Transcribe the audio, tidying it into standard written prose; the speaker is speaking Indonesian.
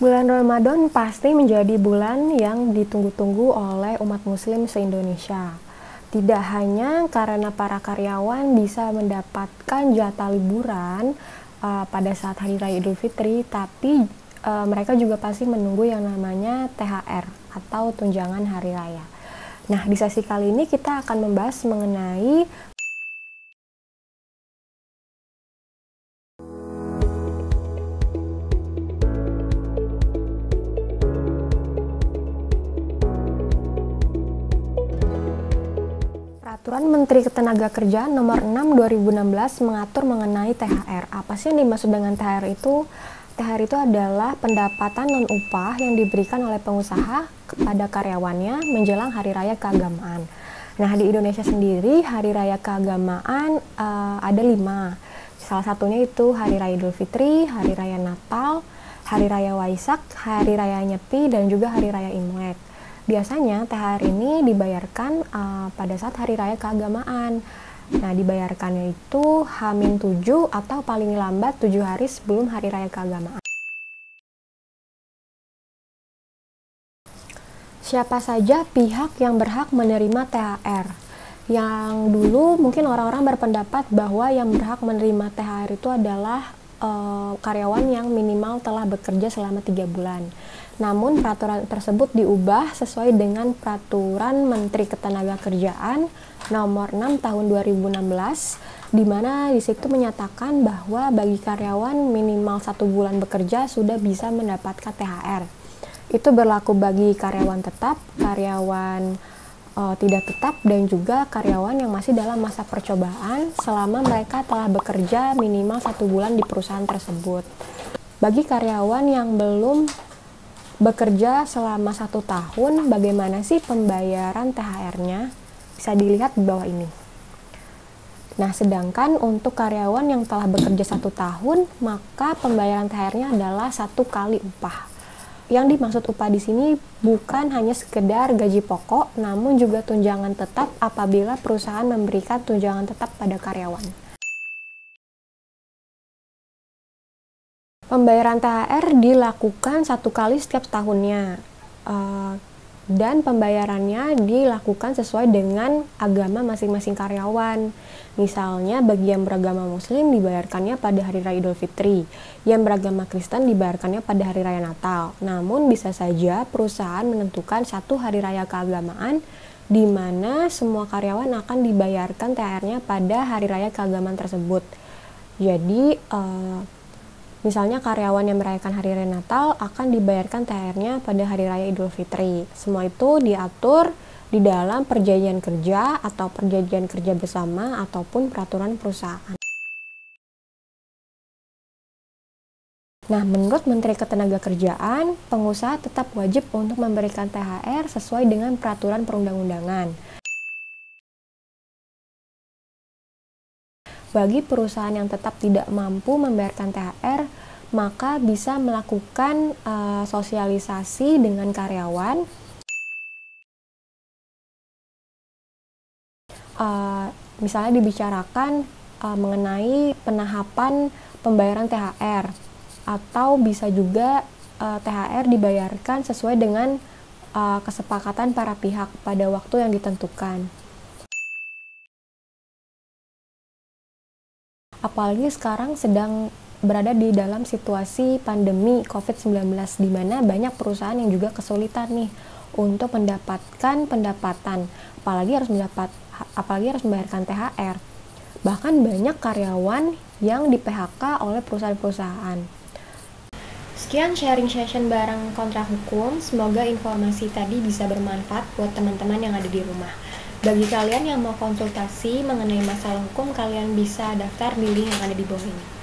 Bulan Ramadan pasti menjadi bulan yang ditunggu-tunggu oleh umat muslim se-Indonesia. Tidak hanya karena para karyawan bisa mendapatkan jatah liburan pada saat Hari Raya Idul Fitri, tapi mereka juga pasti menunggu yang namanya THR atau tunjangan hari raya. Nah, di sesi kali ini kita akan membahas mengenai Peraturan Menteri Ketenagakerjaan Nomor 6 2016 mengatur mengenai THR. Apa sih yang dimaksud dengan THR itu? THR itu adalah pendapatan non-upah yang diberikan oleh pengusaha kepada karyawannya menjelang Hari Raya Keagamaan. Nah, di Indonesia sendiri Hari Raya Keagamaan ada 5. Salah satunya itu Hari Raya Idul Fitri, Hari Raya Natal, Hari Raya Waisak, Hari Raya Nyepi, dan juga Hari Raya Imlek. Biasanya THR ini dibayarkan pada saat Hari Raya Keagamaan. Nah, dibayarkannya itu H-7 atau paling lambat 7 hari sebelum Hari Raya Keagamaan. Siapa saja pihak yang berhak menerima THR? Yang dulu mungkin orang-orang berpendapat bahwa yang berhak menerima THR itu adalah karyawan yang minimal telah bekerja selama 3 bulan. Namun peraturan tersebut diubah sesuai dengan Peraturan Menteri Ketenagakerjaan Nomor 6 Tahun 2016, di mana di situ menyatakan bahwa bagi karyawan minimal 1 bulan bekerja sudah bisa mendapatkan THR. Itu berlaku bagi karyawan tetap, karyawan tidak tetap, dan juga karyawan yang masih dalam masa percobaan selama mereka telah bekerja minimal 1 bulan di perusahaan tersebut. Bagi karyawan yang belum bekerja selama 1 tahun, bagaimana sih pembayaran THR-nya? Bisa dilihat di bawah ini. Nah, sedangkan untuk karyawan yang telah bekerja 1 tahun, maka pembayaran THR-nya adalah 1 kali upah. Yang dimaksud upah di sini bukan hanya sekedar gaji pokok, namun juga tunjangan tetap apabila perusahaan memberikan tunjangan tetap pada karyawan. Pembayaran THR dilakukan 1 kali setiap tahunnya, dan pembayarannya dilakukan sesuai dengan agama masing-masing karyawan. Misalnya bagi yang beragama Muslim dibayarkannya pada Hari Raya Idul Fitri, yang beragama Kristen dibayarkannya pada Hari Raya Natal. Namun bisa saja perusahaan menentukan 1 Hari Raya Keagamaan di mana semua karyawan akan dibayarkan THR-nya pada Hari Raya Keagamaan tersebut. Jadi misalnya karyawan yang merayakan Hari Raya Natal akan dibayarkan THR-nya pada Hari Raya Idul Fitri. Semua itu diatur di dalam perjanjian kerja atau perjanjian kerja bersama ataupun peraturan perusahaan. Nah, menurut Menteri Ketenagakerjaan, pengusaha tetap wajib untuk memberikan THR sesuai dengan peraturan perundang-undangan. Bagi perusahaan yang tetap tidak mampu membayarkan THR, maka bisa melakukan sosialisasi dengan karyawan, misalnya dibicarakan mengenai penahapan pembayaran THR, atau bisa juga THR dibayarkan sesuai dengan kesepakatan para pihak pada waktu yang ditentukan. Apalagi sekarang sedang berada di dalam situasi pandemi COVID-19, di mana banyak perusahaan yang juga kesulitan nih untuk mendapatkan pendapatan, apalagi harus membayarkan THR. Bahkan banyak karyawan yang di-PHK oleh perusahaan-perusahaan. Sekian sharing session bareng Kontra Hukum, semoga informasi tadi bisa bermanfaat buat teman-teman yang ada di rumah. Bagi kalian yang mau konsultasi mengenai masalah hukum, kalian bisa daftar di link yang ada di bawah ini.